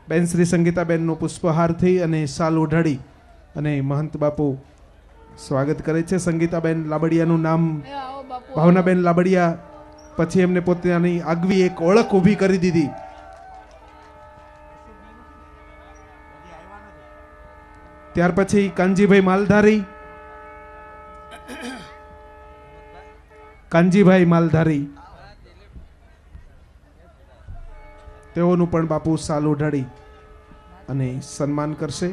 બેન શ્રી સંગીતાબેનનું પુષ્પહારથી અને શાલ ઓઢાડી અને મહંત બાપુ સ્વાગત કરે છે. સંગીતાબેન લાબડિયાનું નામ ભાવનાબેન લાબડિયા પછી એમને પોતાની આગવી એક ઓળખ ઊભી કરી દીધી. ત્યાર પછી કાનજીભાઈ માલધારી, કાનજીભાઈ માલધારી તેઓનું પણ બાપુ શાલ ઓઢાડી અને સન્માન કરશે.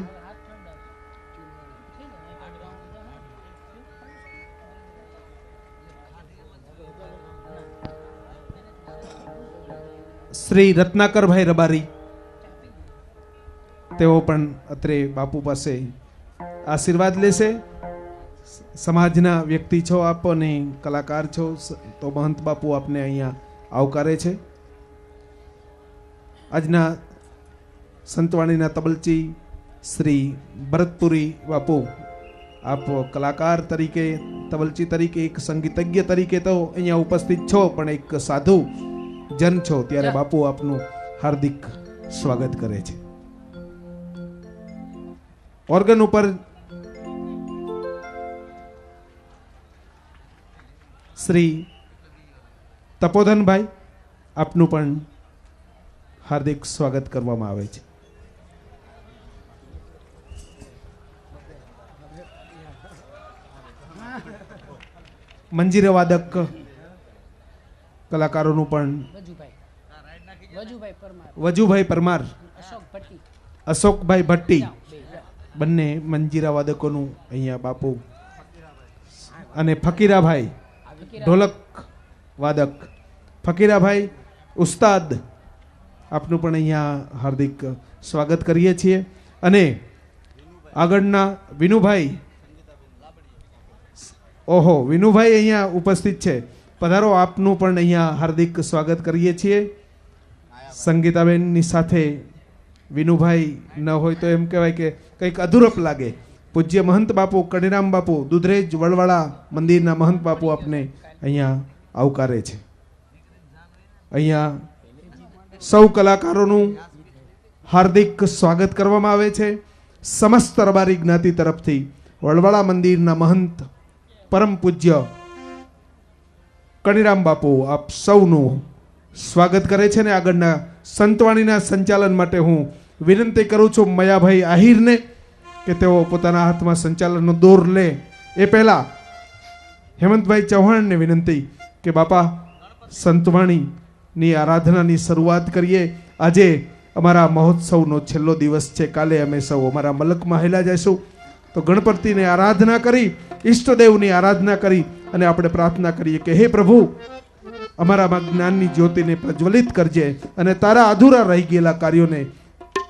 શ્રી રત્નાકરભાઈ રબારી તેઓ પણ અત્રે બાપુ પાસે આશીર્વાદ લેશે. સમાજના વ્યક્તિ છો આપ અને કલાકાર છો, તો મહંત બાપુ આપને અહીંયા આવકારે છે. આજના સંતવાણીના તબલચી શ્રી ભરતપુરી બાપુ, આપ કલાકાર તરીકે, તબલચી તરીકે, એક સંગીતજ્ઞ તરીકે તો અહીંયા ઉપસ્થિત છો, પણ એક સાધુ જન છો, ત્યારે બાપુ આપનું હાર્દિક સ્વાગત કરે છે. ઓર્ગન ઉપર શ્રી તપોધનભાઈ, આપનું પણ હાર્દિક સ્વાગત કરવામાં આવે છે. મંજીરા વાદક કલાકારોનું પણ વજુભાઈ પરમાર, અશોકભાઈ ભટ્ટી, બંને મંજીરા વાદકોનું અહીંયા બાપુ, અને ફકીરાભાઈ ઢોલક વાદક, ફકીરાભાઈ ઉસ્તાદ, આપનું પણ અહીંયા હાર્દિક સ્વાગત કરીએ છીએ. અને આગળના વિનુભાઈ, ઓહો વિનુભાઈ અહીંયા ઉપસ્થિત છે, પધારો, આપનું પણ અહીંયા હાર્દિક સ્વાગત કરીએ છીએ. સંગીતાબેનની સાથે વિનુભાઈ ન હોય તો એમ કહેવાય કે કંઈક અધૂરપ લાગે. પૂજ્ય મહંત બાપુ કણીરામ બાપુ દુધરેજ વડવાળા મંદિરના મહંત બાપુ આપને અહીંયા આવકારે છે. અહીંયા સૌ કલાકારોનું હાર્દિક સ્વાગત કરવામાં આવે છે. સમસ્ત રબારી જ્ઞાતિ તરફથી વડવાળા મંદિરના મહંત પરમ પૂજ્ય કણીરામ બાપુ આપ સૌનું સ્વાગત કરે છે. ને આગળના સંતવાણીના સંચાલન માટે હું વિનંતી કરું છું મયાભાઈ આહિરને કે તેઓ પોતાના હાથમાં સંચાલનનો દોર લે. એ પહેલા હેમંતભાઈ ચૌહાણને વિનંતી કે બાપા સંતવાણીની આરાધનાની શરૂઆત કરીએ. આજે અમારા મહોત્સવનો છેલ્લો દિવસ છે. કાલે અમે સૌ અમારા મલકમાં હેલા જઈશું, તો ગણપતિની આરાધના કરી, ઈષ્ટદેવની આરાધના કરી અને આપણે પ્રાર્થના કરીએ કે હે પ્રભુ, અમારામાં જ્ઞાનની જ્યોતિને પ્રજ્વલિત કરજે અને તારા અધૂરા રહી ગયેલા કાર્યોને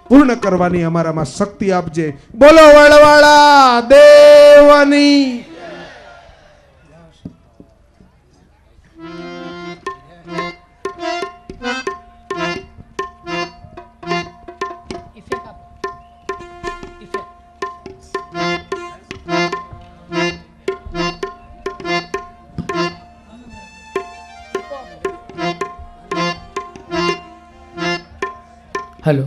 પૂર્ણ કરવાની અમારામાં શક્તિ આપજે. બોલો વડવાળા દેવની. हेलो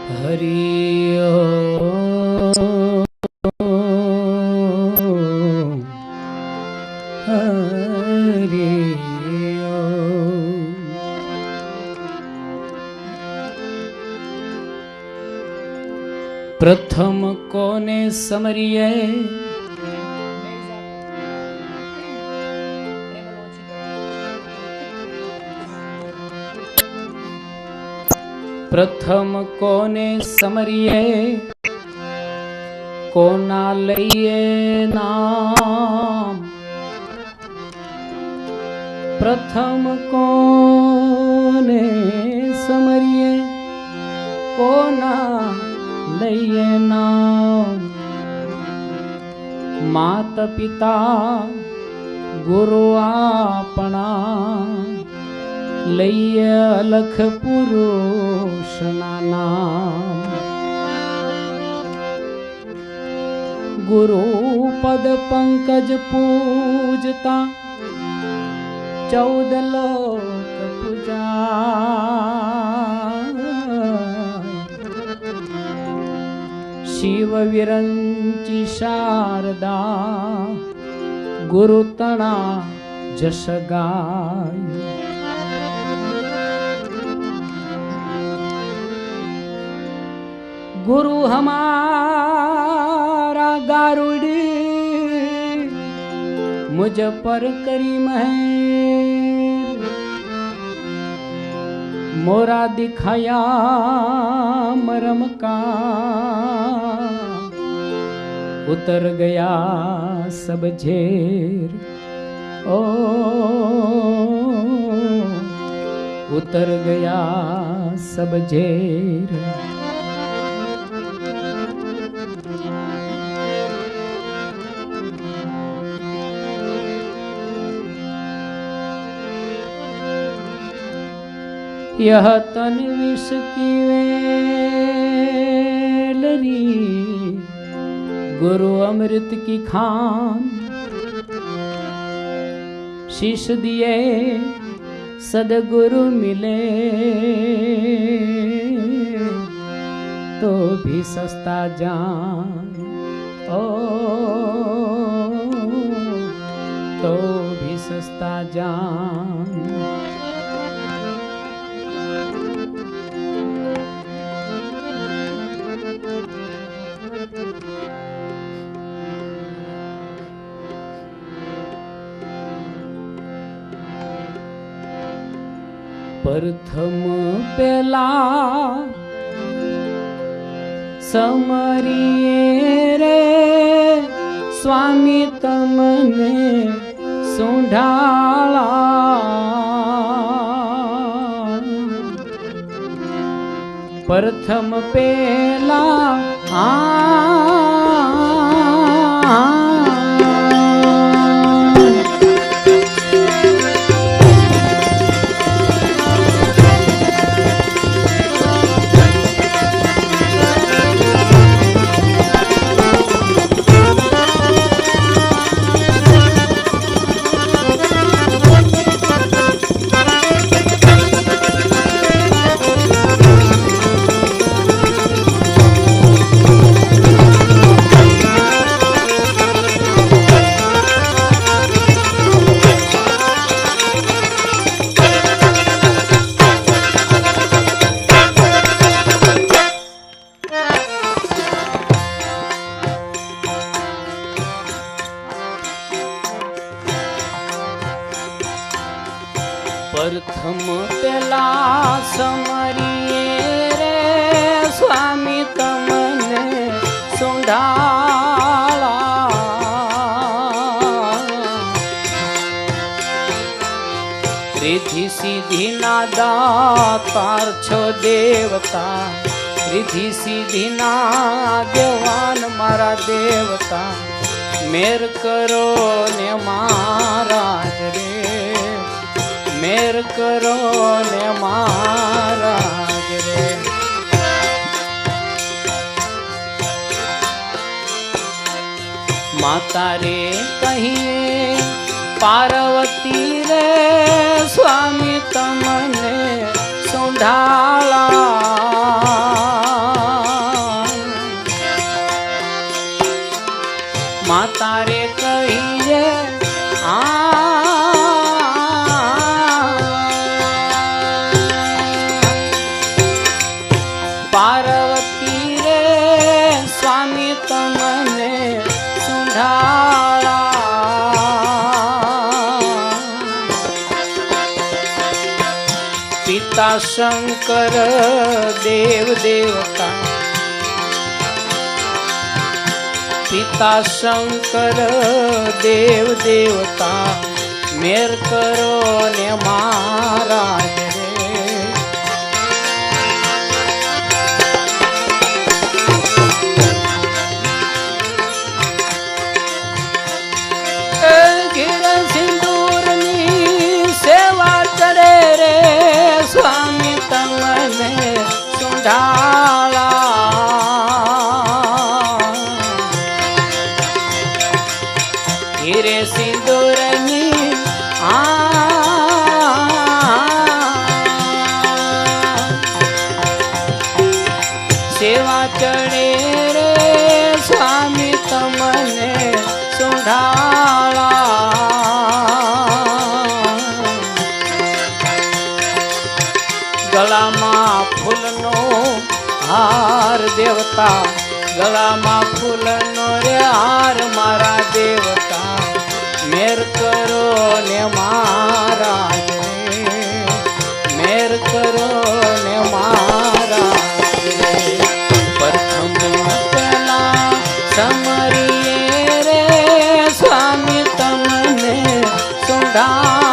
હરિ ઓમ હરિ ઓમ। પ્રથમ કોને સમરીએ પ્રથમ કોને સમરીએ કોના લઈએ નામ। પ્રથમ કોને સમરીએ કોના લઈએ નામ। માત પિતા ગુરુ આપણા લઈએ અલખ પુરુષના નામ। ગુરુ પદ પંકજ પૂજતા 14 લોક પૂજા। શિવ વિરંચી શારદા ગુરુ તણા જશ ગાય। गुरु हमारा गारुड़ी मुझ पर करी महर। मोरा दिखाया मरम का उतर गया सब झेर। ओ उतर गया सब झेर। यह तन विष की वेलरी गुरु अमृत की खान। शीश दिए सदगुरु मिले तो भी सस्ता जान। ओ तो भी सस्ता जान। प्रथम पेला समरिए रे स्वामी तमने सुंढाला। प्रथम पेला प्रथम पेला समरिए रे स्वामी तमने सुंढाला। रिधि सीधी ना दातार छो देवता। रिधि सीधी ना देवान मारा देवता। मेर करो ने महाराज रे। मेर करो ने महाराज रे। माता रे कहिए पार्वती रे स्वामी तमने सुंढाला। પાર્વતી રે સ્વામી તમને સુંઢાળા પિતા શંકર દેવ દેવતા પિતા શંકર દેવ દેવતા મેર કરો ને મહારાજ સ્વામી તમને સુંઢાળા હીરે સિંદૂરની સેવા ચડે રે સ્વામી તમને સુંઢાળા ગળામાં ફૂલનો હાર દેવતા ગળામાં ફૂલનો રે હાર મારા દેવતા મેર કરો ને મહારાજ મેર કરો ને મહારાજ પ્રથમ પેલા સમરીએ રે સ્વામી તમને સુંઢાળા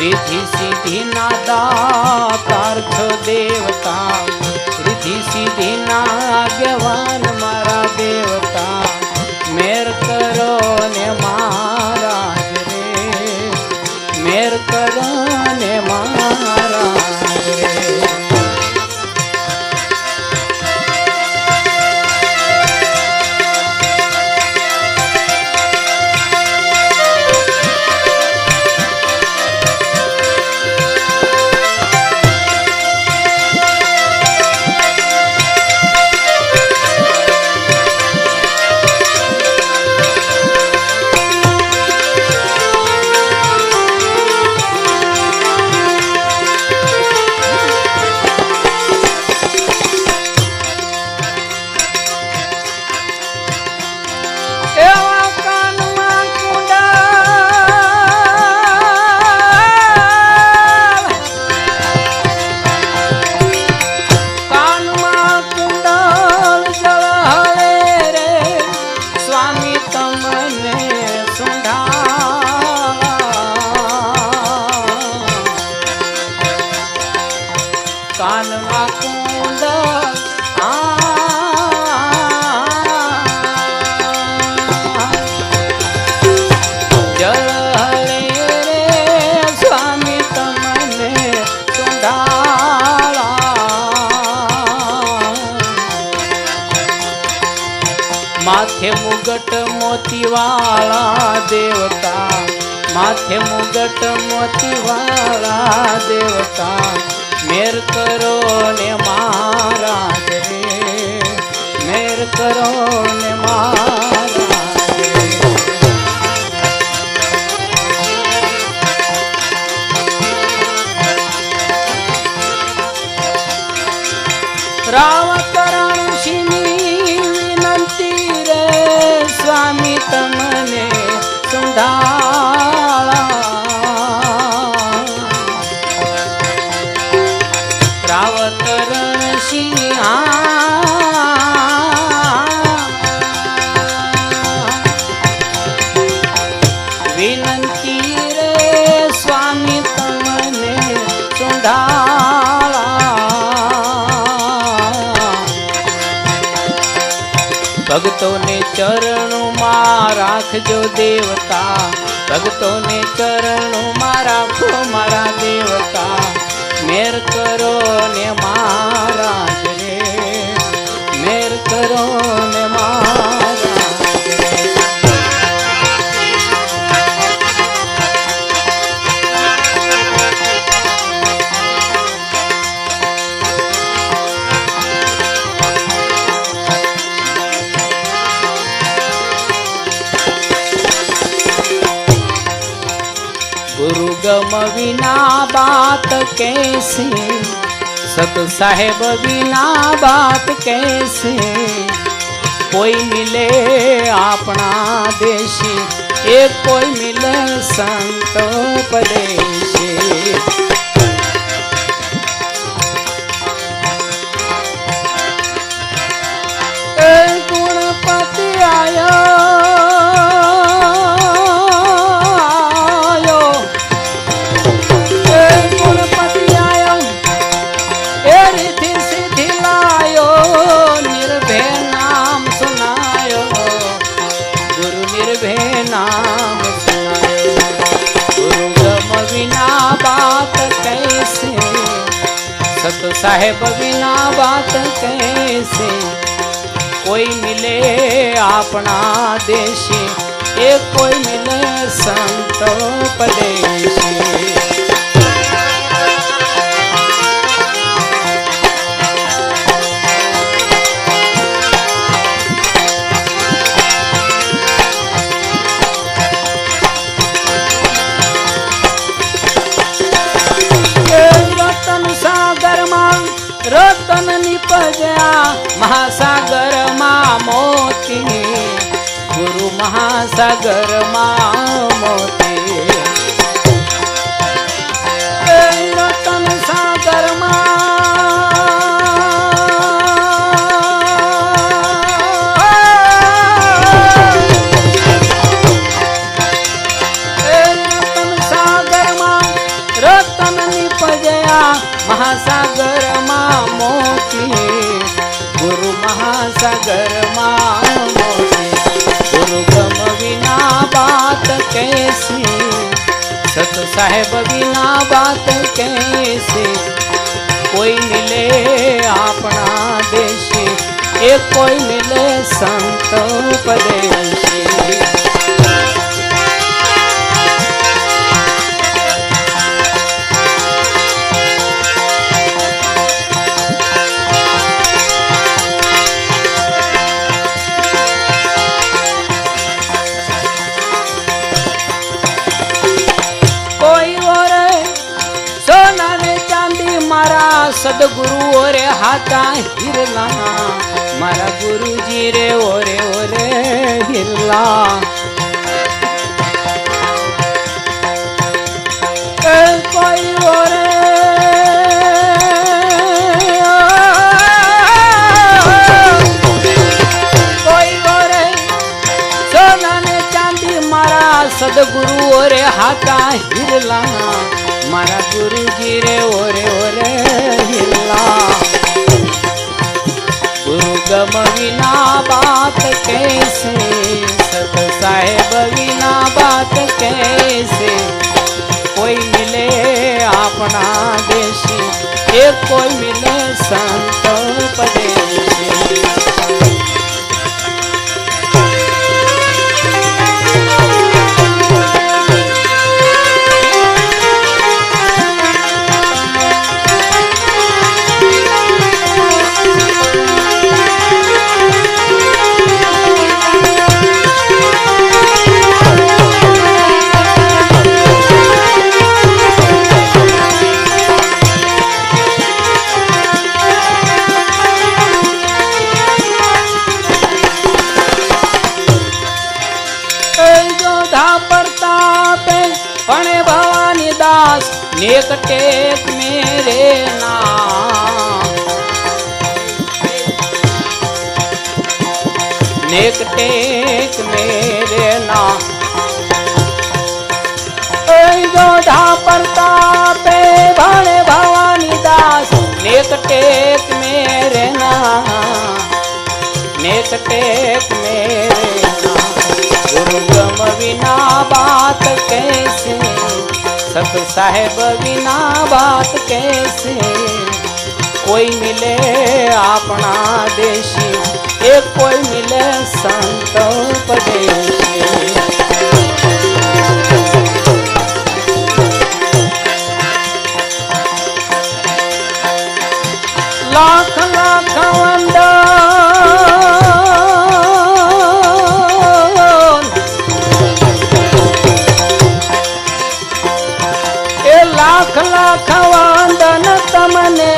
रिधि सिद्धि ना दातार छो देवता रिधि सिद्धि ना आज्ञावान मारा देवता मेर करो ने महाराज रे मेर करो ने महाराज रे કાનમાં કુંડ જળ હલે રે સ્વામી તમને સુંઢાળા માથે મુગટ મોતીવાળા દેવતા માથે મુગટ મોતીવાળા દેવતા મેર કરો ને મહારાજ રે મેર કરો ને મહારાજ રાવતરણ સિંહની વિનંતી રે સ્વામી તમને સુંઢાળા રાવતરણ સિંહ વિનંતી રે સ્વામી તમને સુંઢાળા ભક્તોને ચરણોમાં રાખજો દેવતા ભક્તોને ચરણોમાં રાખો મારા દેવતા મેર કરો ને મહારાજ રે મેર કરો ને મહારાજ રે गम विना बात कैसे, सत साहेब बिना बात कैसे, कोई मिले अपना देशी, एक कोई मिले संत उपदेशी। गुणपति आयो सत साहेब बिना बात कैसे, कोई मिले अपना देशी, एक कोई मिले संत उपदेशी। रतन निपजा महासागर मां मोती, गुरु महासागर मां मोती। रतन सागर रतन सागर मां रतन निपजया महासागर मोती, गुरु महासागर मोती। गुरु गम बिना बात कैसी, सत साहेब बिना बात कैसी, कोई मिले अपना देशी, एक कोई मिले संत उपदेशी। सदगुरु ओरे हाथा हिरला, मारा गुरु जी रे ओरे ओरे हिरला। कोई ओरे कोई ओरे सोना ने चांदी, मारा सदगुरु ओरे हाथा हिरला, मारा गुरु जी रे ओरे ओरे हिरला। गुरु गम विना बात कैसे, सत साहेब बिना बात कैसे, कोई मिले अपना देशी, एक कोई मिले संत उपदेशी। नेक टेक मेरे नाम, नेक टेक मेरे नाम। जोधा प्रताप भणे भवानी दास, नेक टेक मेरे नाम, नेक टेक मेरे नाम। गुरु गम बिना बात कैसे, सत साहेब बिना बात कैसे, कोई मिले अपना देशी, एक कोई मिले संत उपदेशी। लाख लाख वंदन, लाख लाख वंदन तमने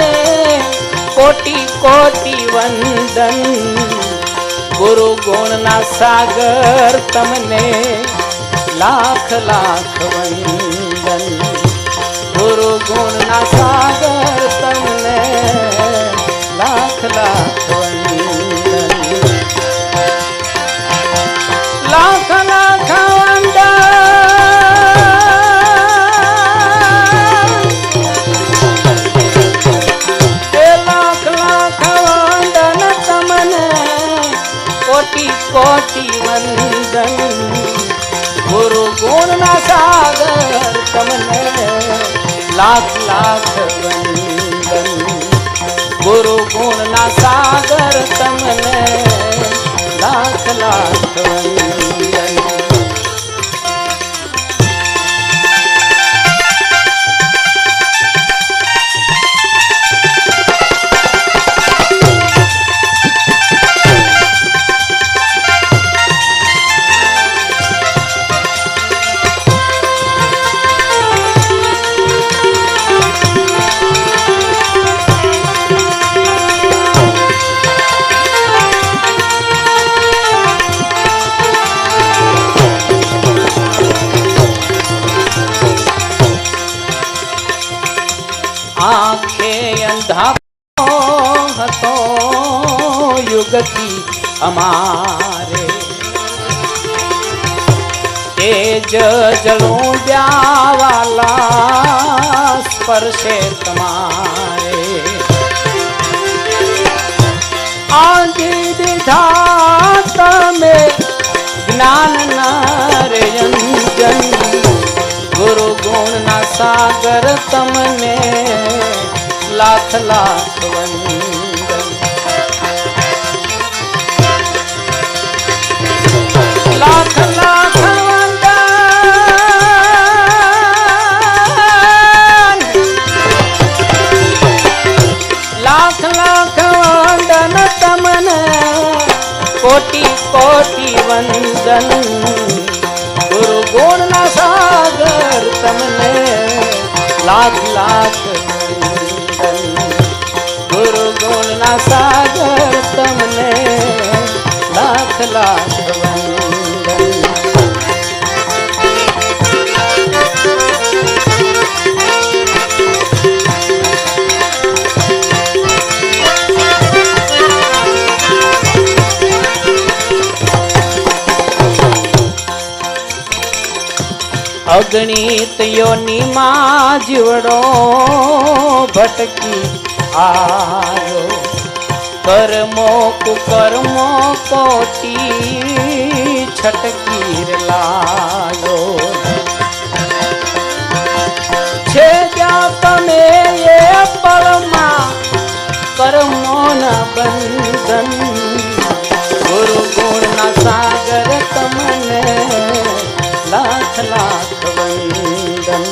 कोटि कोटि वंदन गुरु गुण ना सागर तमने लाख लाख वंदन गुरु गुण ना सागर तमने लाख लाख वंदन लाख लाख वंदन लाख लाख वंदन तमने कोटि कोटि वंदन गुरु गुण ना सागर तमने लाख लाख वंदन गुरु गुण ना सागर तमने लाख लाख वंदन आंखें अंधा હતો યુગથી અમારે તેજ જળુંડ્યા વાલા સ્પર્શે તમારે આંધી દીધા તમે જ્ઞાન નરયંજન ગુરુ ગુણ ના સાગર તમને लाख लाख वंदन लाख लाख वंदन लाख लाख वंदन तमने कोटि कोटि वंदन गुरु गुण ना सागर तमने लाख लाख गुरु गुण ना सागर तमने लाख लाख वंदन अगणित योनि मां जीवड़ो भटकी आयो कर्मो कुकर्मो कोटि छटकीर लायो छे जा तमे ये परमा कर्मो न बंधन गुरु गुण न सागर तमने लाख लाख वंदन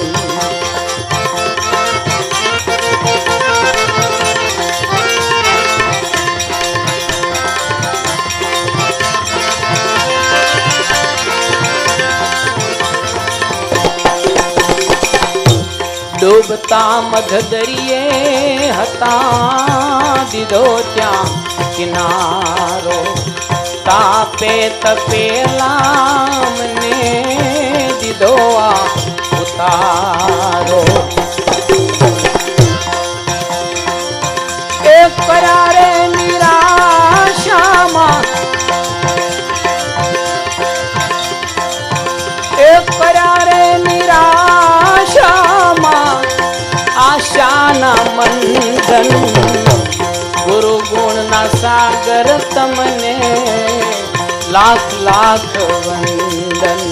डूबता मध दरिये हता दीधो त्या किनारो तापे तपेला मने दीधो आ उतारो एक करारे निराशामा एक करारे निराशामा आशाना मंदन गुरु गुण ना सागर तमने लाख लाख वंदन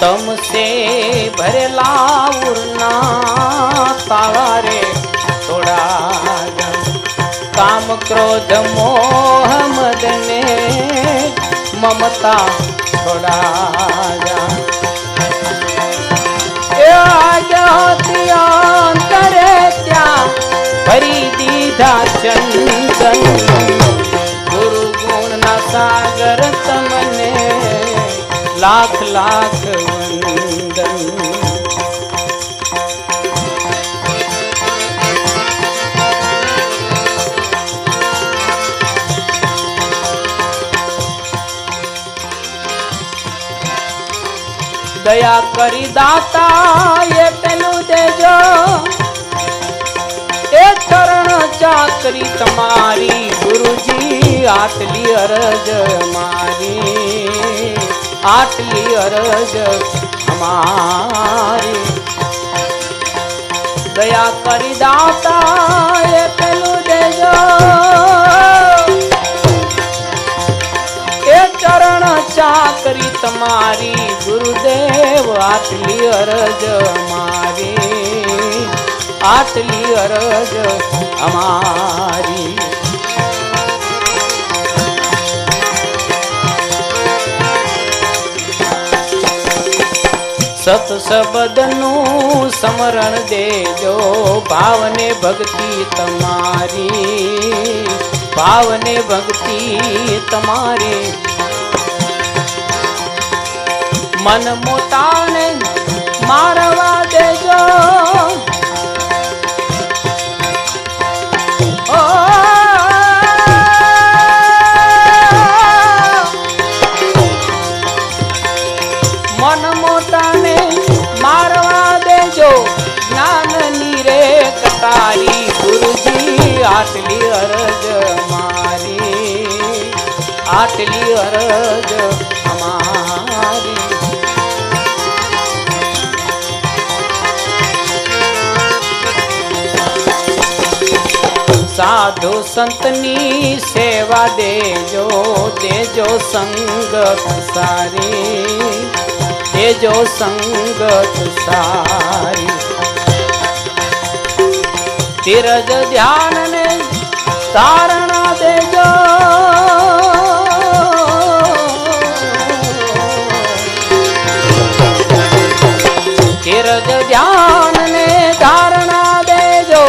तमसे भरेला उड़ना तावारे तोड़ा काम क्रोध मोह मद ने ममता छोड़ा आज होती દયા કરી દાતા એટલું દેજો, એ ચરણ ચાકરી તમારી ગુરુજી, આટલી અરજ મારી, આટલી અરજ અમારી. દયા કરી દાતા એટલું દેજો, એ ચરણ ચાકરી તમારી ગુરુદેવ, આટલી અરજ મારી, આટલી અરજ અમારી. સત શબ્દનું સ્મરણ દેજો, ભાવને ભક્તિ તમારી, ભાવને ભક્તિ તમારી. મન મોટાને મારવા દેજો, મન મોટાને મારવા દેજો, જ્ઞાનની રે કટારી ગુરુજી, આટલી અરજ મારી, આટલી અરજ અમારી. સાધુ સંતની સેવા દેજો, દેજો સંગત સારી, દેજો સંગત સારી. ધીરજ ધ્યાન ને તારણા દેજો, ધીરજ ધ્યાન ને ધારણા દેજો,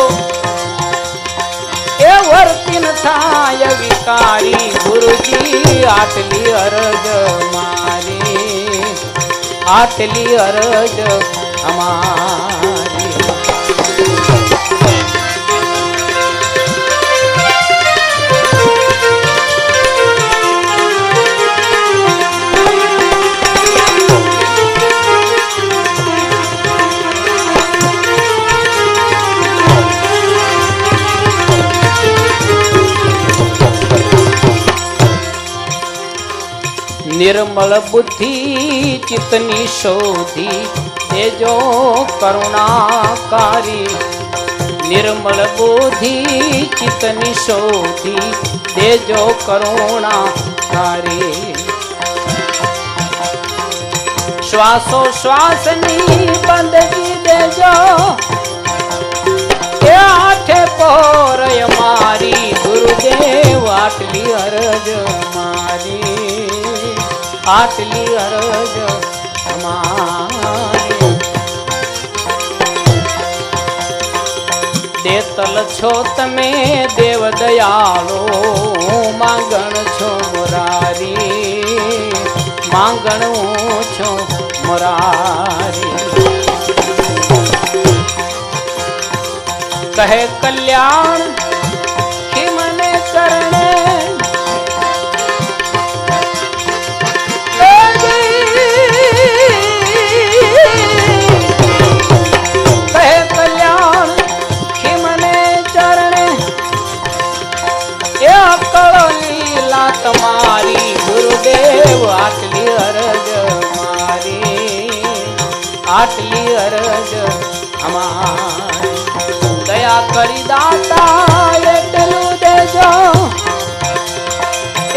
એ વર્તિન થાય વિકારી ગુરુજી, આટલી અરજ મારી, આટલી અરજ અમારી. નિર્મળ બુદ્ધિ ચિત્તની શોધી દેજો કરુણાકારી, નિર્મળ બુદ્ધિ ચિત્તની શોધી દેજો કરુણાકારી. શ્વાસો શ્વાસની બંદગી દેજો, એ આઠે પોર મારી ગુરુદેવ, આટલી અરજ મારી, આટલી અરજ અમારી. દેતલ છો તમે દેવ દયાળો, માંગણ છો મોરારી, માંગણ છો મોરારી. કહે કલ્યાણ કે મને કરણે, તમારી ગુરુદેવ, આટલી અરજ મારી, આટલી અરજ અમારી. દયા કરી દાતા એટલું દેજો,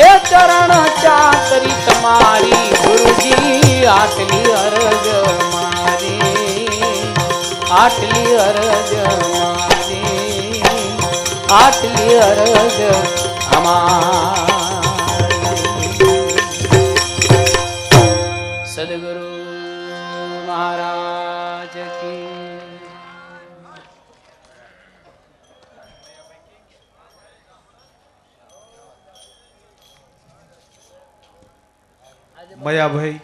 એ ચરણ ચાકરી તમારી ગુરુજી, આટલી અરજ મારી, આટલી અરજ મારી, આટલી અરજ અમારી. સદગુરુ મહારાજ કી. મયાભાઈ,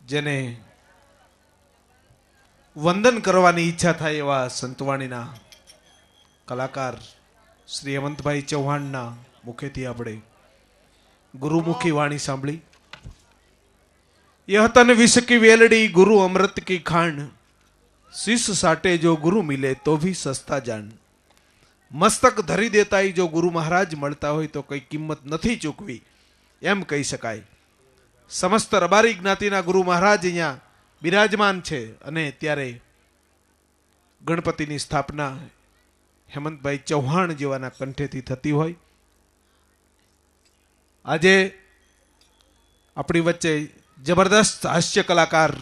જેને વંદન કરવાની ઈચ્છા થાય એવા સંતવાણીના કલાકાર શ્રી હેમંતભાઈ ચૌહાણના મુખેથી આપણે ગુરુમુખી વાણી સાંભળી. यह तन विष की वेलड़ी गुरु अमृत की खान शीश साटे जो गुरु मिले तो भी सस्ता जान मस्तक धरी देताई जो गुरु महाराज મળતા હોય તો કઈ કિંમત નથી ચૂકવી એમ કહી શકાય. સમસ્ત રબારી જ્ઞાતિના ગુરુ મહારાજ અહીંયા બિરાજમાન છે અને ત્યારે ગણપતિની સ્થાપના હેમંતભાઈ ચૌહાણ જેવાના કંઠેથી થતી હોય. આજે આપણી વચ્ચે જબરદસ્ત હાસ્ય કલાકાર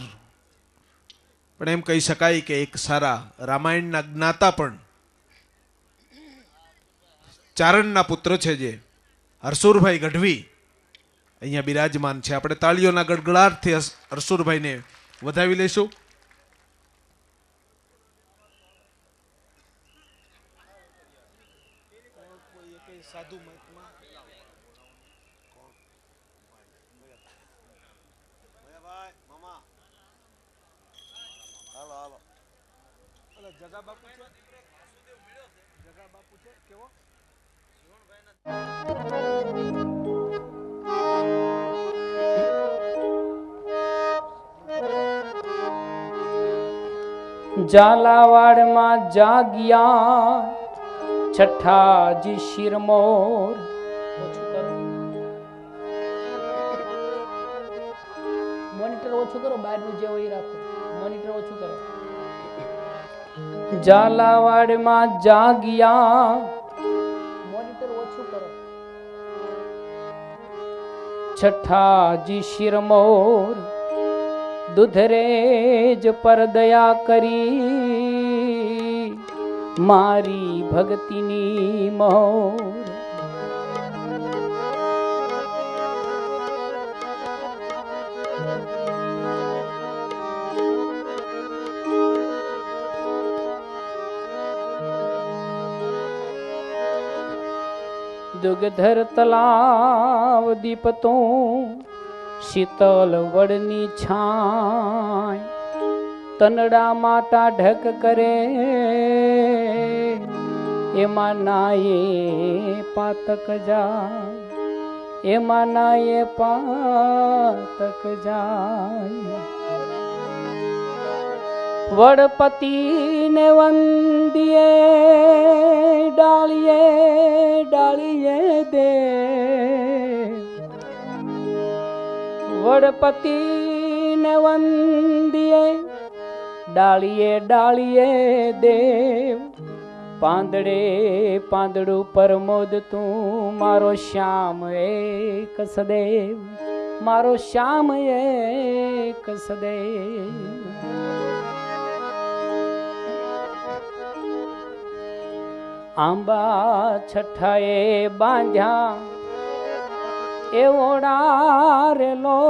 પણ એમ કહી શકાય કે એક સારા રામાયણના જ્ઞાતા પણ ચારણના પુત્ર છે જે હરસુરભાઈ ગઢવી અહીંયા બિરાજમાન છે. આપણે તાળીઓના ગડગડાટથી હરસુરભાઈને વધાવી લઈશું. ઝાલાવાડમાં જાગ્યા છઠ્ઠાજી શિરમોર. મોનિટર ઓછું કરો, બહારનું જે હોય રાખો, મોનિટર ઓછું કરો. ઝાલાવાડમાં જાગ્યા, મોનિટર ઓછું કરો. છઠ્ઠાજી શિરમોર દુધરેજ પર દયા કરી મારી ભક્તિની મોર. દુગધર તલાવ દીપતો શીતલ વડની છાય તનડા માટા ઢક કરે એમાં નાયે પાતક જાય, એમાં નાયે પાતક જાય. વડપતિને વંદીએ ડાળીએ ડાળીએ દે, વડપતિને વંદીએ ડાળીએ ડાળીએ દેવ. પાંદડે પાંદડું પરમોદ તું મારો શ્યામ એક સદેવ, મારો શ્યામ એક સદેવ. આંબા છઠ્ઠાએ બાંધ્યા એવોડારેલો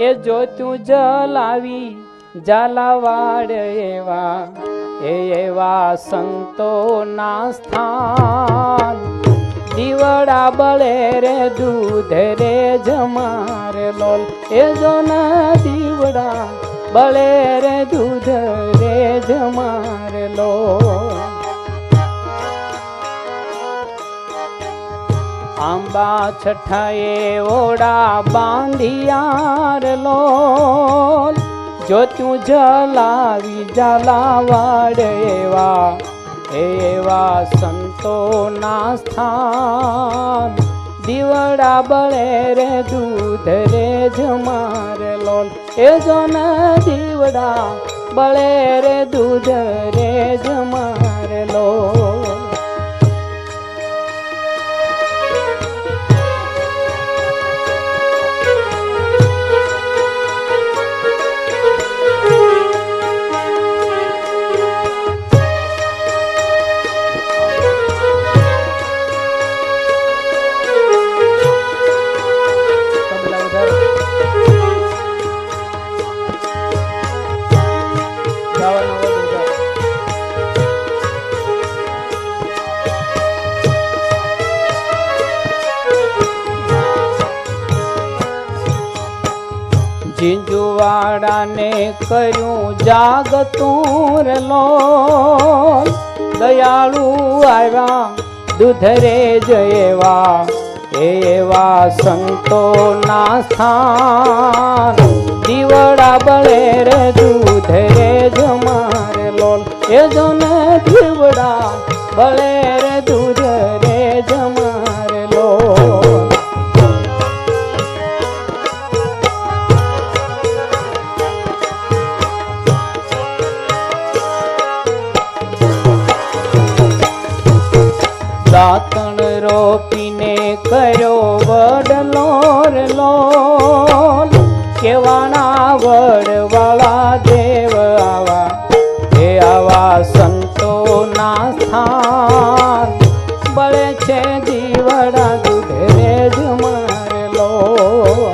એ જોતું જલાવી ઝાલાવાડ એવા એવા સંતો ના સ્થાન. દીવડા બળે રે દૂધ રે જમારે લોલ એ જો ના દીવડા બળે રે દૂધ રે જમારે લોલ. આંબા છઠ્ઠાએ ઓડા બાંધિયાર લોલ જોતું જલાવી ઝાલાવાડ એવા એવા સંતો ના સ્થાન. દીવડા બળે રે દૂધ રે જમાર લોલ એ જો ન દીવડા બળે રે દૂધ રે જમાર લોલ. ઝીંઝુવાડાને કર્યું જાગતું રે લોલ. દયાળુ આવ્યા દૂધરે જયવા એવા સંતોના સ્થાન દીવડા બળે રે દૂધ રે જમારે લોલ એ જો ને દીવડા બળે રે દૂધ રે જમારે લોલ દાતણ રોપીને કર્યો વડલો રે લોલ કેવાના વડવાળા દેવ આવા એ આવા સંતોના સ્થાન બળે છે દીવડા દૂધ રે જમારે લોલ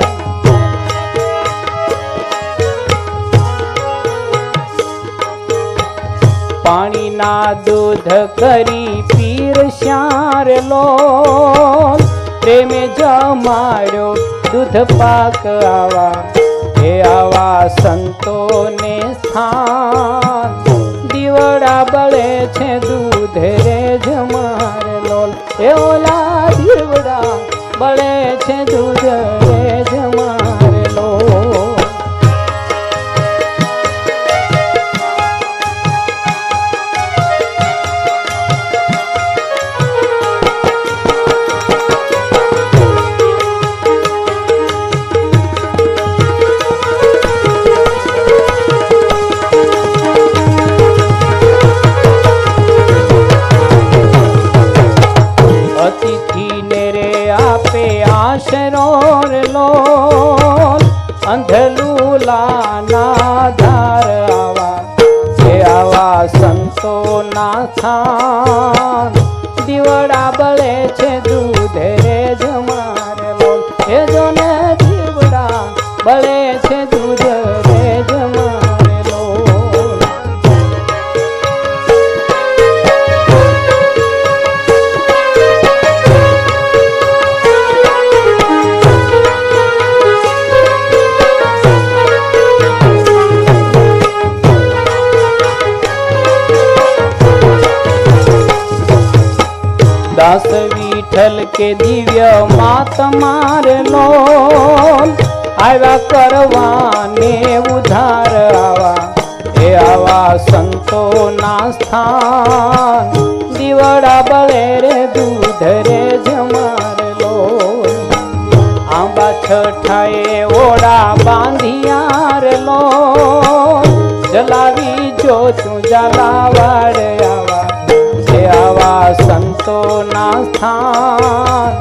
પાણીના દૂધ કરી પીર શ્યાર લોલ પ્રેમે જમાડ્યો દૂધ પાક આવા એ આવા સંતોને સ્થાન દીવડા બળે છે દૂધ રે જમાર લોલ એ ઓલા દીવડા બળે છે દૂધ રે જમાર લોલ આશરો રે લોલ અંધલુલા ના ધાર આવા એ આવા સંતોના સ્થાન દીવડા બળે છે દૂધ રે જમાર લોલ એ જો ને દીવડા બળે છે દૂધ રે જમાર લોલ દાસ વિઠ્ઠલ કે દિવ્ય માં તમાર લોલ આવ્યા કરવાને ઉધાર આવા એ આવા સંતોના સ્થાન દીવડા બળે રે દૂધ રે જમાર લોલ આંબા છઠાએ ઓડા બાંધિયા રે લોલ જલાવી જો તું જલાવાડ આવા આવા સંતોના સ્થાન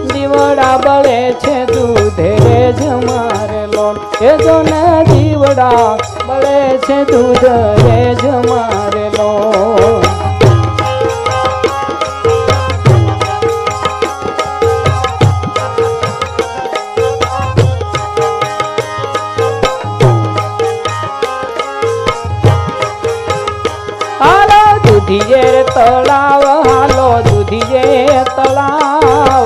દીવડા બળે છે દૂધ રે જમાર લોલ એ જો ને દીવડા બળે છે દૂધ રે જમાર લોલ દૂધિયે તળાવ હાલો દૂધિયે તળાવ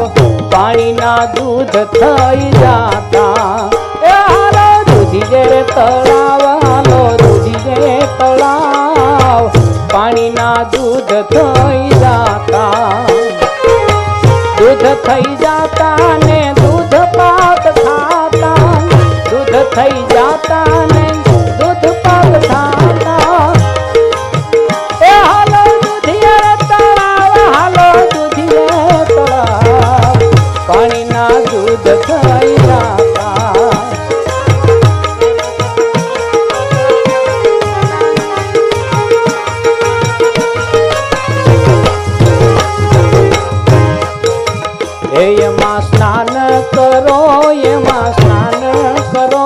પાણીના દૂધ થઈ જાતા એ હાલો દૂધિયે તળાવ હાલો દૂધિયે તળાવ પાણીના દૂધ થઈ જાતા દૂધ થઈ જાતા ને દૂધ પાક ખાતા દૂધ થઈ જાતા ને દૂધ પાક ખાતા પાણીના દૂધ થઈ જાતા એમાં સ્નાન કરો એમાં સ્નાન કરો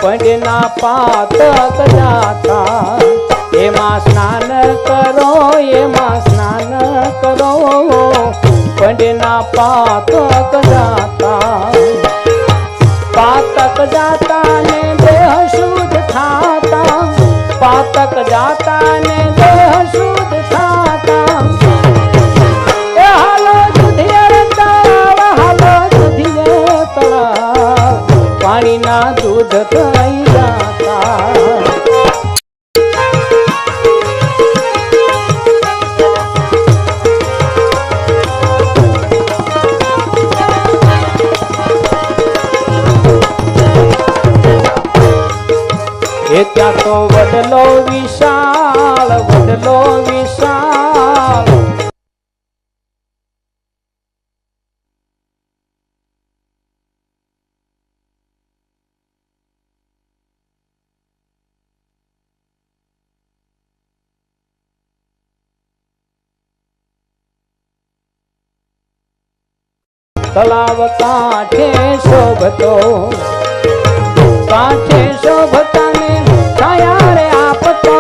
પંડના પાતક જાતા એમાં સ્નાન કરો એમાં સ્નાન કરો પંડના પાતક જાતા ને દેહ શુદ્ધ થાતા પાતક જાતા ને દેહ શુદ્ધ થાતા એ હાલો દૂધિયે તળાવ હાલો દૂધિયે તળાવ પાણીના દૂધ થઈ જાતા એ ત્યાં તો વડલો વિશાળ, વડલો વિશાળ. તલાવ કાંઠે શોભતો, કાંઠે શોભતાને છાયા રે આપતો,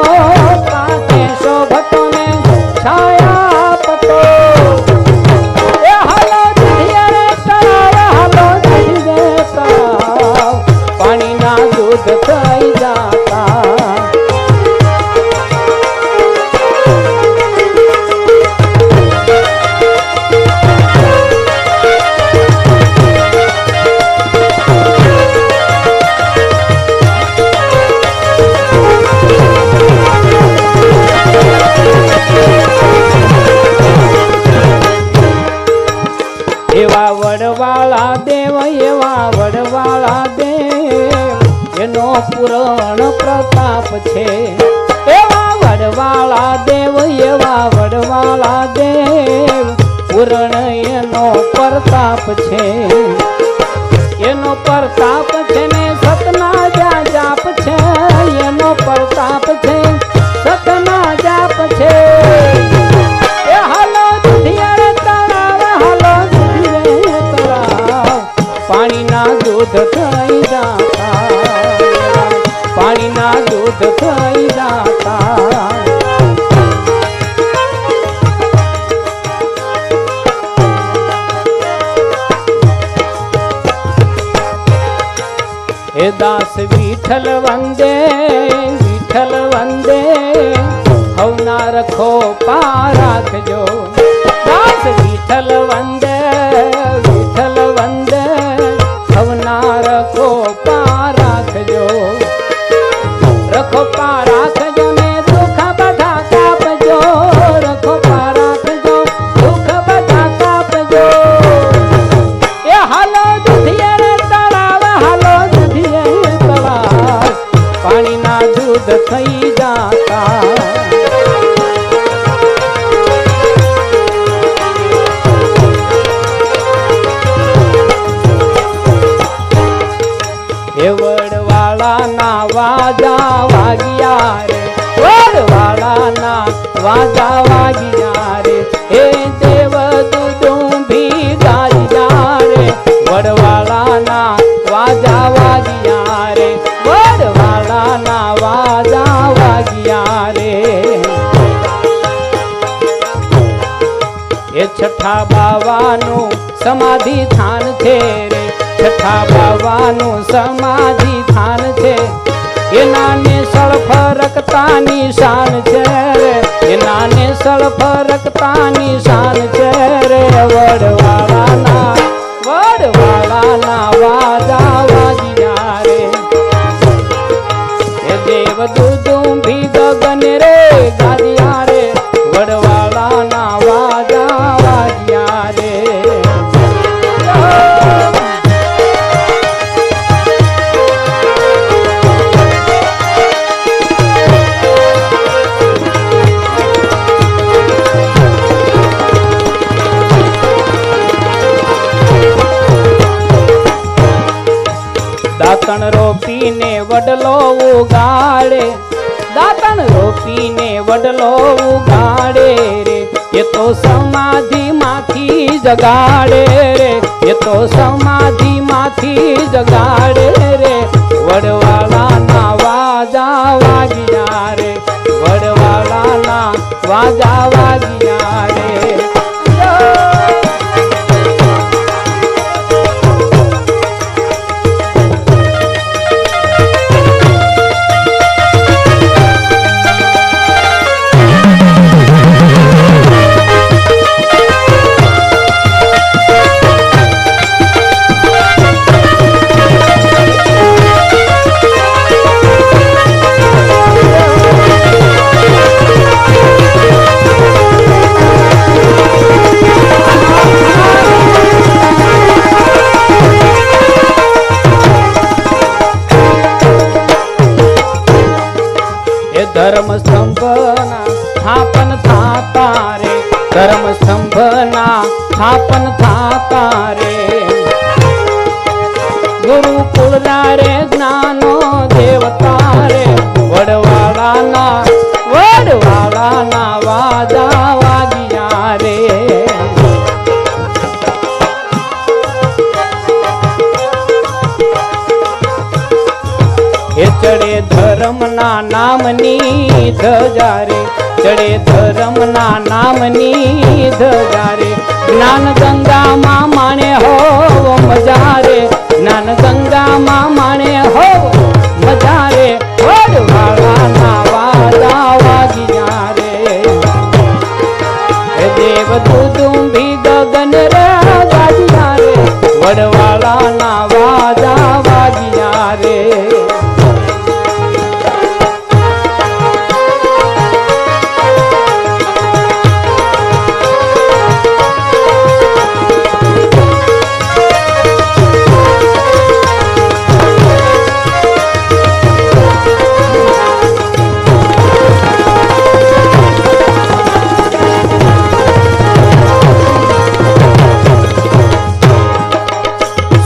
કાંઠે શોભતો ને છાયા આપતો. એ હાલો દરિયા રે તળાવ, હાલો દરિયા રે તળાવ, પાણીના દૂધ થઈ જાતા. એવા વડવાળા દેવ, એવા વડવાળા દેવ, એનો પૂરણ પ્રતાપ છે. એવા વડવાળા દેવ, એવા વડવાળા દેવ, પૂરણ એનો પ્રતાપ છે. એનો પ્રતાપ છે ને સતના જાપ છે, એનો પ્રતાપ છે સતના જાપ છે. એ હાલો દુધિયા તળાવ, હાલો પાણીના દૂધ થઈ જાતા, પાણીના દૂધ થઈ જાતા. હે દાસ વિઠ્ઠલ વંદે, વિઠ્ઠલ વંદે, હવના રખો પા રાખજો. દાસ વિઠ્ઠલ વંદે, વિઠ્ઠલ વંદે, હવના રખો પા રાખજો. રખો પા રાખજો ને દુઃખ બધા કાપજો, રખો પા રાખજો દુઃખ બધા કાપજો. એ હાલો દુધિયા રે તળાવ, હાલો દુધિયા રે તળાવ, પાણીના દૂધ થઈ જાતા. એ વડવાળાના વાજા વાગ્યા રે, વડવાળાના વાજા વાગ્યા રે, એ દેવ દુદુંભી ગાયા રે, વડવાળાના વાજા વાગ્યા રે, વડવાળાના વાજા વાગ્યા રે. એ છઠ્ઠા બાવાનું સમાધિ થાન છે રે, છઠ્ઠા બાવાનું સમાધિ થાન છે. એના ને સળફરકતા નિશાન છે રે, એના ને સળફરકતા નિશાન છે રે. વડવાળાના, વડવાળાના વાજા વાગ્યા રે, એ દેવ દુદુંભી ગગન રે ગાદિયા રે, વડવાળાના વાજા વાગ્યા રે. દાંતણ રોપીને વડલો ઉગાડે, દાંતણ રોપીને વડલો ઉગાડે રે, એ તો સમાધિ માંથી જગાડે રે, એ તો સમાધિ માંથી જગાડે રે. વડવાળાના વાજા વાગ્યા રે, વડવાળાના વાજા વાગ્યા રે. ધર્મ સ્તંભના સ્થાપન થાતા રે, ધર્મ સ્તંભના સ્થાપન થાતા રે. ગુરુકુળના રે જ્ઞાનો દેવતા રે, વડવાળાના વાજા વાગ્યા રે. એ ચડે ધર્મના નામની ધજા રે, ચડે ધર્મના નામની ધજા રે. જ્ઞાન ગંગામાં માણે હો મજા રે, જ્ઞાન ગંગામાં માણે હો મજા રે. વડવાળાના વાજા વાગ્યા રે. દેવ દુદુંબી ગગન રે ગાજ્યા રે, વડવાળાના વાજા વાગ્યા રે.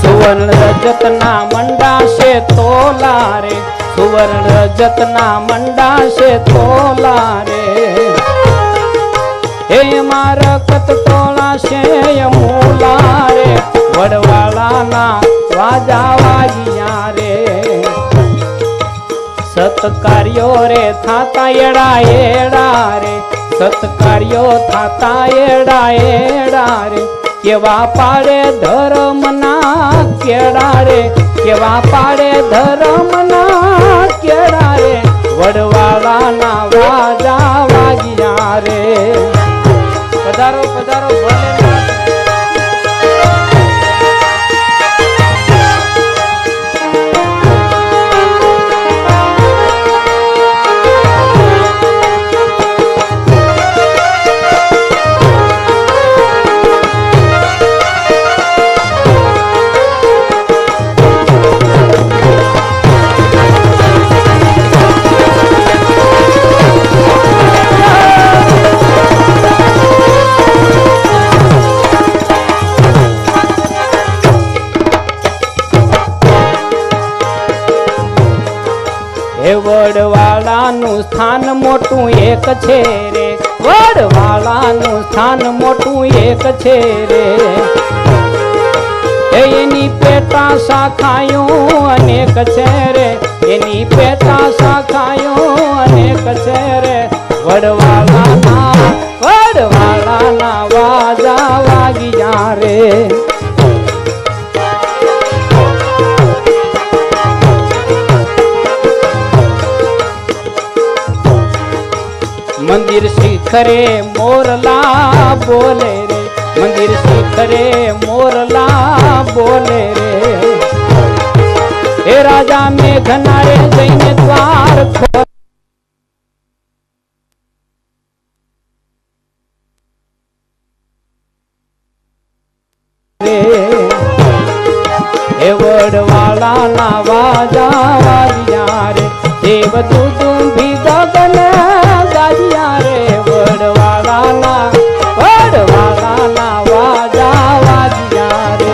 સુવર્ણ રજતના મંડાશે તોલા રે, સુવર્ણ રજતના મંડાશે તોલા રે. હે મારા કત તોલાશે મૂલા રે, વડવાળાના વાજા વાગ્યા રે. સત્કાર્યો રે થાતા એડા એડા રે, સત્કાર્યો થાતા એડા એડા રે. કેવા પાડે ધર્મના કેળા રે, કેવા પાડે ધર્મના કેળા રે. વડવાળાના વાજા વાગ્યા રે. પધારો પધારો ભોલેનાથ. વડવાળાનું સ્થાન મોટું એક છે રે, વડવાળાનું સ્થાન મોટું એક છે રે. એની પેટા શાખાયું અનેક છે રે, એની પેટા શાખાયું અનેક છે રે. વડવાળાના વાજા વાગ્યા રે. મંદિર શિખરે મોરલા બોલે રે, મંદિર શિખરે મોરલા બોલે રે. હે રાજા મેઘના રે જઈને દ્વાર ખોલે. હે વડવાળાના વાજા વાગ્યા રે. દેવ દુદુંબી ગગન ગાજ્યા રે. વડવાળાના વાજા વાગ્યા રે.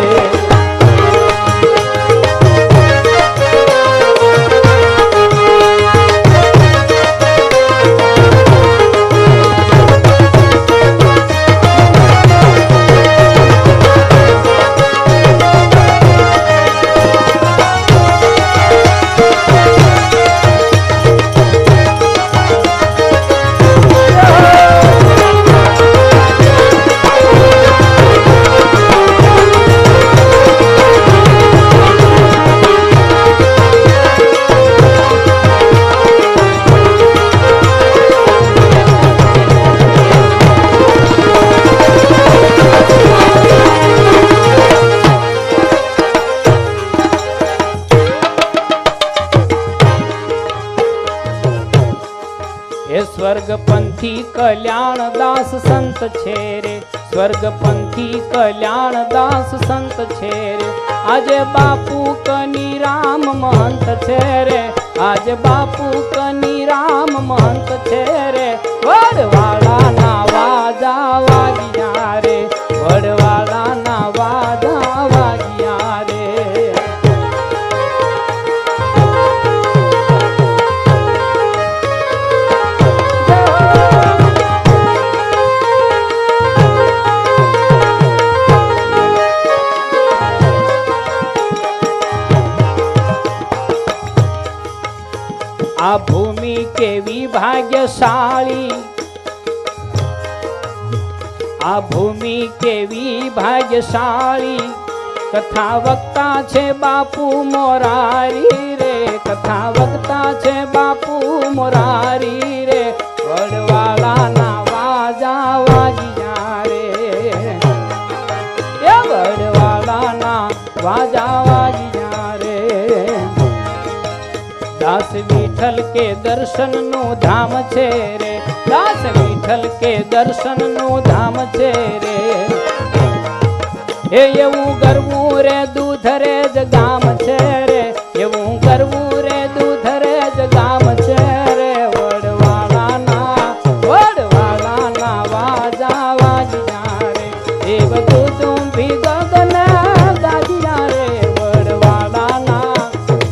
સ્વર્ગપંથી કલ્યાણદાસ સંત છે રે, સ્વર્ગપંથી કલ્યાણદાસ સંત છે રે. આજે બાપુ કની રામ મહંત છે રે, આજે બાપુ કની રામ મહંત છે રે વડવાળાના વાજા વાગ્યા રે વડવાળાના વાજા વાગ્યા રે આ ભૂમિ કેવી ભાગ્યશાળી આ ભૂમિ કેવી ભાગ્યશાળી કથા વક્તા છે બાપુ મોરારી રે કથા વક્તા છે બાપુ મોરારી રે વડવાળાના વાજા વાગ્યા રે એ વડવાળાના વાજા વાગ્યા રે દાસ વિઠ્ઠલ કે દર્શન નું ધામ છે રે દાસ વિઠ્ઠલ કે દર્શન નું ધામ છે રે એ એવું ગરવું રે દૂધ રે જ ગામ છે રે એવું ગરવું રે દૂધ રે જ ગામ છે રે વડવાળાના વાજા વાગ્યા રે એ બધું તું ભી ગગન ગાજ્યા રે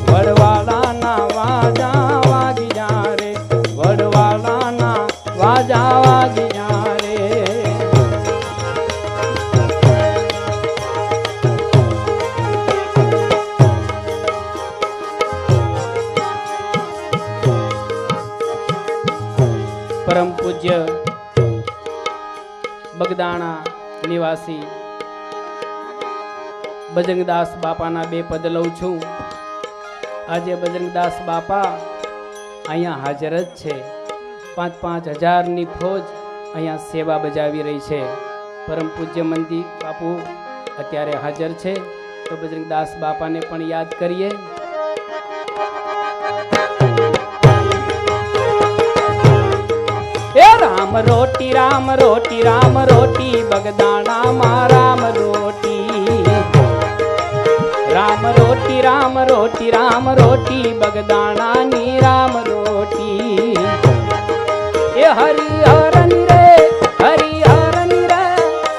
વડવાળાના વાજા વાગ્યા રે વડવાળાના વાજા વાગ્યા રે પરમ પૂજ્ય બગદાણા નિવાસી બજરંગદાસ બાપાના બે પદ લઉં છું. આજે બજરંગદાસ બાપા અહીંયા હાજર જ છે. 5,000ની ફોજ અહીંયા સેવા બજાવી રહી છે. પરમ પૂજ્ય મંદી બાપુ અત્યારે હાજર છે, તો બજરંગદાસ બાપાને પણ યાદ કરીએ. એ રામ રોટી રામ રોટી રામ રોટી બગદાણામાં રામ રોટી રામ રોટી રામ રોટી રામ રોટી બગદાણાની રામ રોટી એ હરિહરની રે હરિહરની રે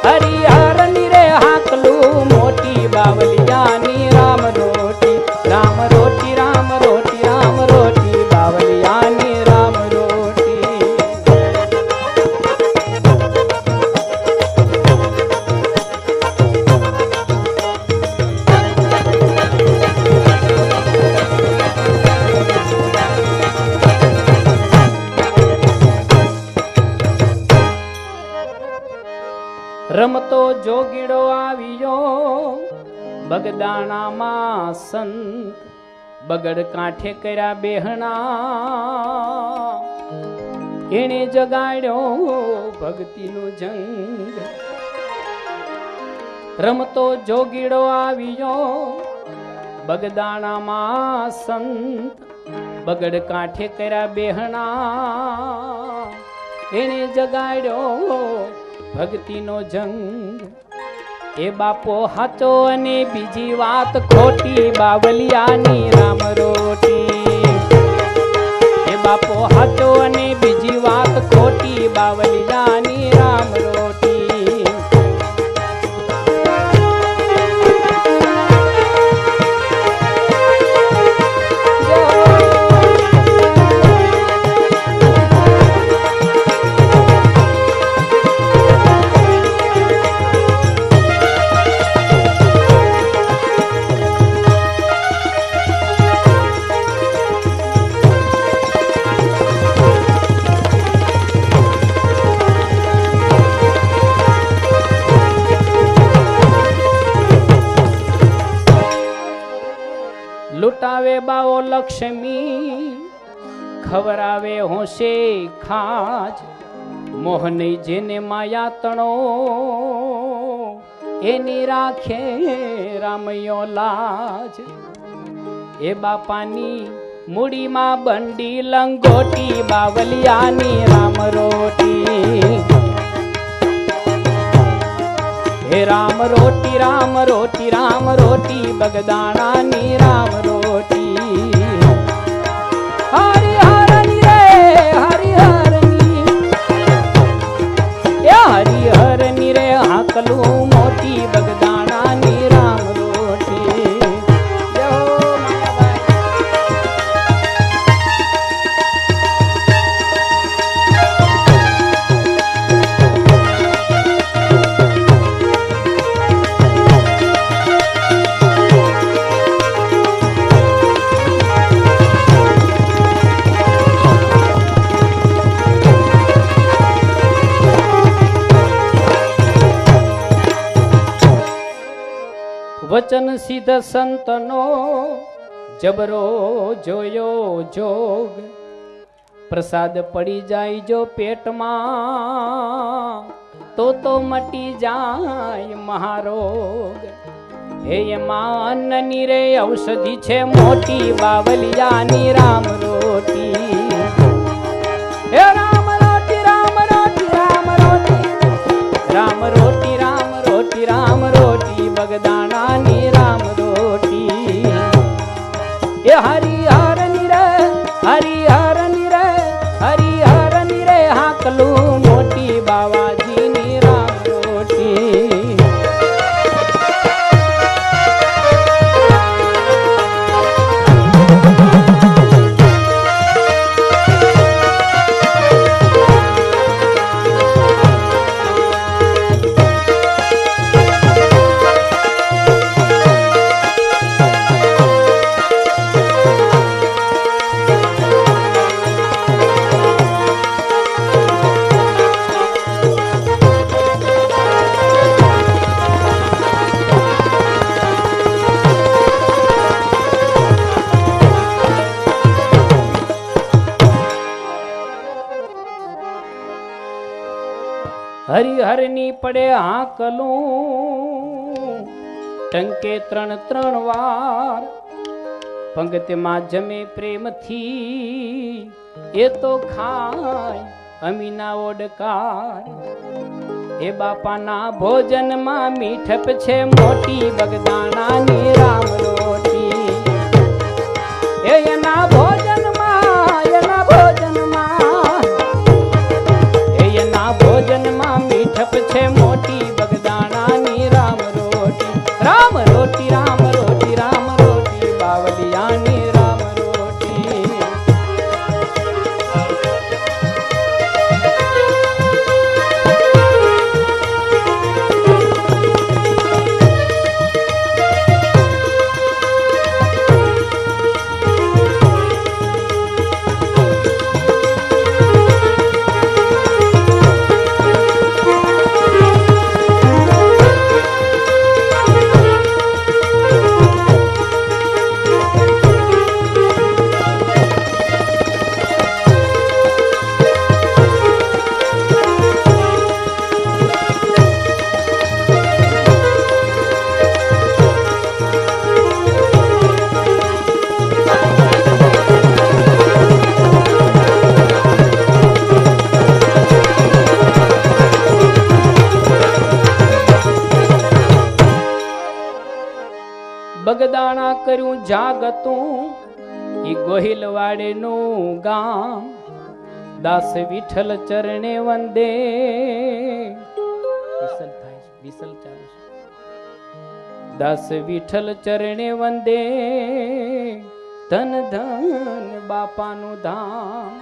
હરિહરની રે હાકલું મોટી બાવલિયાની રામ રોટી રામ રોટી રામ રોટી રામ રોટી બાવલિયાની રામ રોટી રમતો જોગીડો આવ્યો બગદાણામાં સંત બગડ કાંઠે કર્યા બેહણા એને જગાડ્યો ભક્તિનો જંગ. રમતો જોગીડો આવ્યો બગદાણામાં સંત બગડ કાંઠે કર્યા બેહણા એને જગાડ્યો ભક્તિનો જંગ. એ બાપો હાચો અને બીજી વાત ખોટી બાવલિયાની રામ રોટી. એ બાપો હાચો અને બીજી વાત ખોટી બાવલિયાની રામ રોટી. લૂટાવે બાવો લક્ષ્મી ખવરાવે હોશે ખાજ મોહની જેને માયાતણો એની રાખે રામયો લાજ. એ બાપાની મૂડીમાં બંડી લંગોટી બાવલિયાની રામ રોટી. હે રામ રોટી રામ રોટી રામ રોટી બગદાણાની રામ રોટી. હરિહરની રે વચન સિદ્ધ સંતનો જબરો જોયો જોગ પ્રસાદ પડી જાય જો પેટમાં તો મટી જાય મહારોગ હે એમાં અન્નની રે ઔષધિ છે મોટી બાવલિયાની રામ રોટી હે રામ રોટી રામ રોટી રામ રોટી રામ રોટી રામ રોટી રામ રોટી બગદાણાની રામ રોટી એ હરિહર ની રે હરિહર ની રે હરિહર ની રે હાકલું મોટી બાવાજીની રામ રોટી હરિહર ની પડે હાકલું ટંકે 3 વાર પંગતમાં જમે પ્રેમથી એ તો ખાય અમીના ઓડકાર એ બાપાના ભોજનમાં મીઠપ છે મોટી બગદાણાની રામ રોટી એના ભોજનમાં એના ભોજનમાં મીઠપ છે મોટી બગદાણાની રામ રોટી રામ રોટી રામ રોટી રામ રોટી બાવલિયાની રામ રોટી બગદાણા કર્યું જાગતું ઈ ગોહિલવાડેનું ગામ દાસ વિઠ્ઠલ ચરણે વંદે વિસલ ચાલુ છે દાસ વિઠ્ઠલ ચરણે વંદે ધન ધન બાપાનું ધામ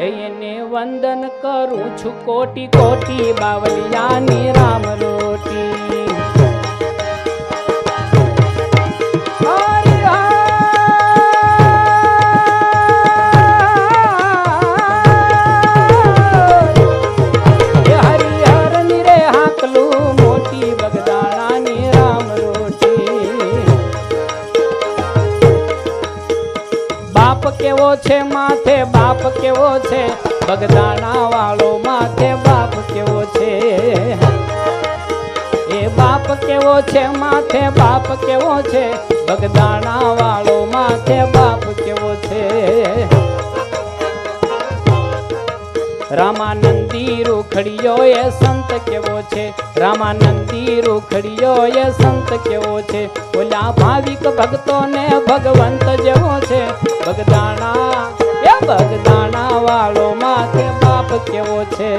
એને વંદન કરું છું કોટી કોટી બાવલિયાની રામ રોટી કેવો છે માથે બાપ કેવો છે બગદાણા વાળો માથે બાપ કેવો છે એ બાપ કેવો છે માથે બાપ કેવો છે બગદાણા વાળો માથે બાપ કેવો છે રામાનંદી રૂખડિયો એ સંત કેવો છે રામાનંદી રૂખડિયો એ સંત કેવો છે ઓલા ભાવિક ભક્તોને ભગવંત જેવો છે બગદાણા એ બગદાણા વાળો માથે બાપ કેવો છે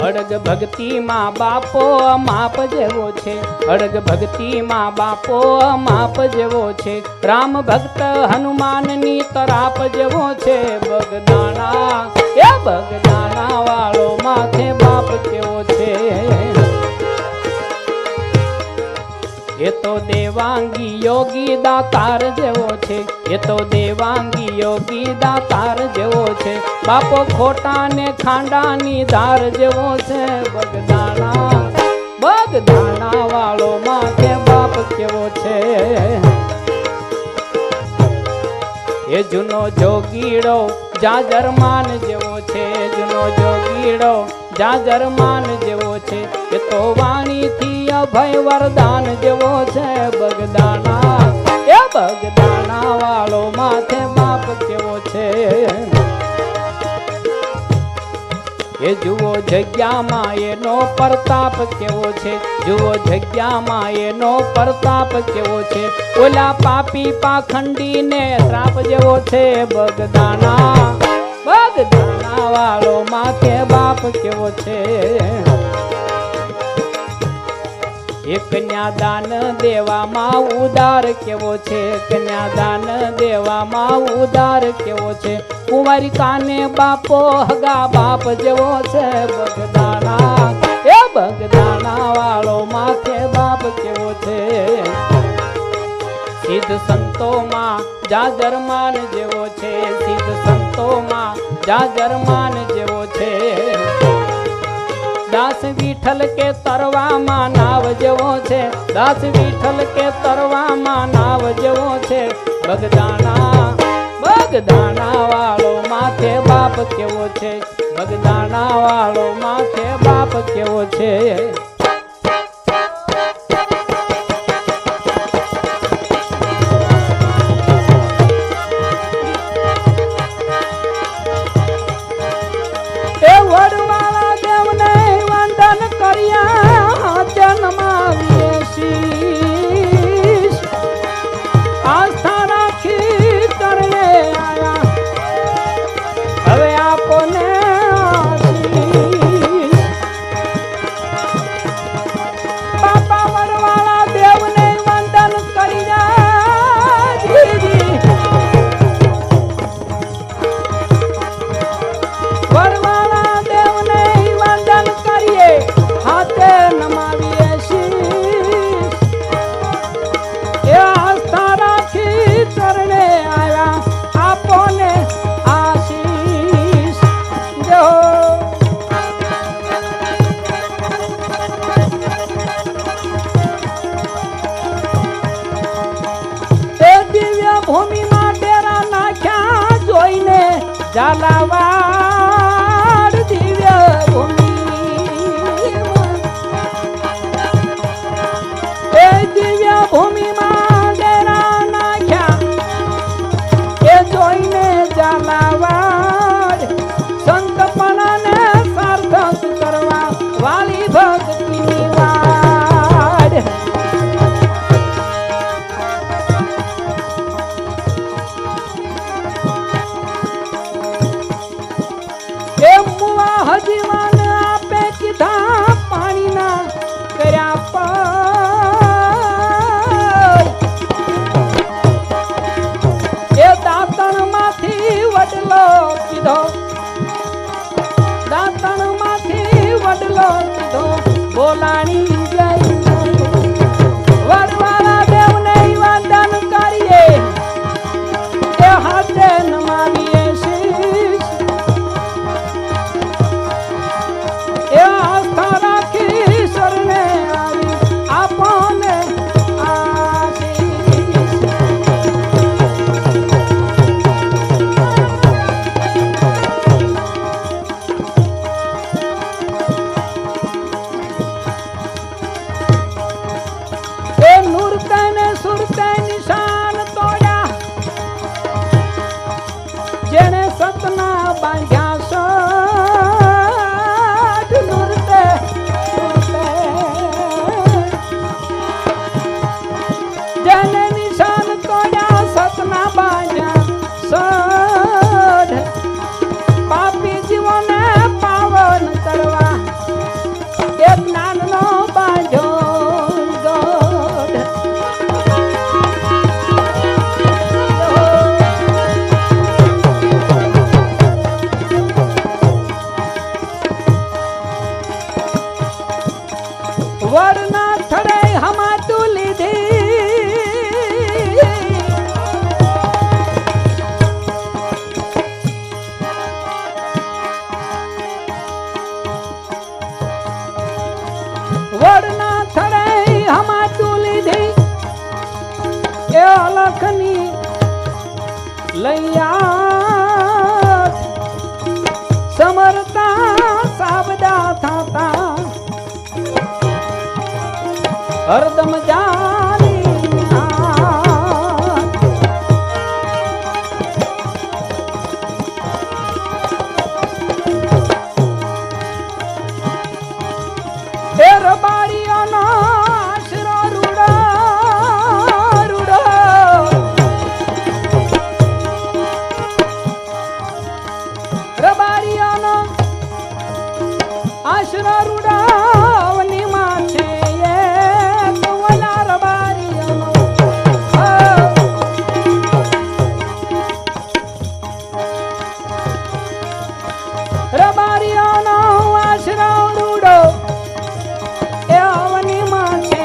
અડગ ભક્તિમાં બાપો માપ જેવો છે, અડગ ભક્તિમાં બાપો માપ જેવો છે, રામ ભક્ત હનુમાનની તરાપ જેવો છે, બગદાણા એ બગદાણા વાળો માથે બાપ કેવો છે, એ તો દેવાંગી યોગી દાતાર જેવો છે, એ તો દેવાંગી યોગી દાતાર જેવો છે, બાપો ખોટા ને ખાંડાની ધાર જેવો છે, બગદાણા બગદાણા વાળો માથે બાપ કેવો છે, એ જૂનો જોગીડો જાજરમાન જેવો છે, જૂનો જોગીડો જાજરમાન જેવો છે, એ તો વાણીથી અભય વરદાન જેવો છે, બગદાણા એ બગદાણા વાળો માથે બાપ કેવો છે, એ જુઓ જગ્યામાં એનો પ્રતાપ કેવો છે, જુઓ જગ્યામાં એનો પ્રતાપ કેવો છે, ઓલા પાપી પાખંડી ને શ્રાપ જેવો છે, બગદાણા બગદાણા વાળો માથે બાપ કેવો છે, એ કન્યાદાન દેવામાં ઉદાર કેવો છે, કન્યાદાન દેવામાં ઉદાર કેવો છે, કુંવારી કાને બાપો હગા બાપ જેવો છે, બગદાણા એ બગદાણા વાળો માથે બાપ કેવો છે, સિદ્ધ સંતોમાં જાજરમાન જેવો છે, સિદ્ધ સંતોમાં જાજરમાન જેવો છે, દાસ વિઠ્ઠલ કે તરવામાં નાવ જેવો છે, દાસ વિઠ્ઠલ કે તરવામાં નાવ જેવો છે, બગદાણા બગદાણા વાળો માથે બાપ કેવો છે, બગદાણા વાળો માથે બાપ કેવો છે, એ વડવાળા દેવને વંદન કર્યા જન્માવીએ શીશ, આસ્થા રાખી કરને આયા હવે આપોને આશીષ, બાપા વડવાળા દેવને વંદન કર્યા જીજી, વડવાળા દેવને વંદન કરીએ હાથે નમાવીએ શીશ, એ આસ્થા રાખી ચરણે આયા આપોને આશીષ, જો તે દિવ્ય ભૂમિમાં ડેરા નાખ્યા જોઈને ઝાલાવાડ દિવ્ય ભૂમિ, એ દિવ્ય ભૂમિમાં ડેરા નાખ્યા એ જોઈને ઝાલાવાડ, સંતપણાને સાર્થક કરવા વાલી ભક્તિની વાડ, એ મુવા હજીવાન આપે કીધા પાણીના કર્યા પર, એ દાંતણ માંથી વડલો કીધો, દાંતણ માંથી વડલો કીધો, બોલાણી જઈ વડવાળા દેવને વંદન કરીએ એ હાથે નમાવીએ શીશ, એ આસ્થા રાખી શરણે આવી આપોને આશીષ, વરના થડે હમાતું લીધી વરના થડે હમાતું લીધી એ અલખની લૈયા સમરતા સાબદા થતા હરદમ જાની એ રબારીઓનો આશરો રૂડા રૂડા રબારીઓનો આશરો રૂડાવની માં છે રબારીઓનો આશરો રૂડો એ અવની માં છે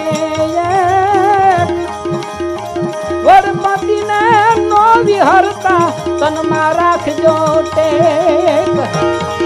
વડપતિને નો વિહરતા તનમાં રાખજો ટેક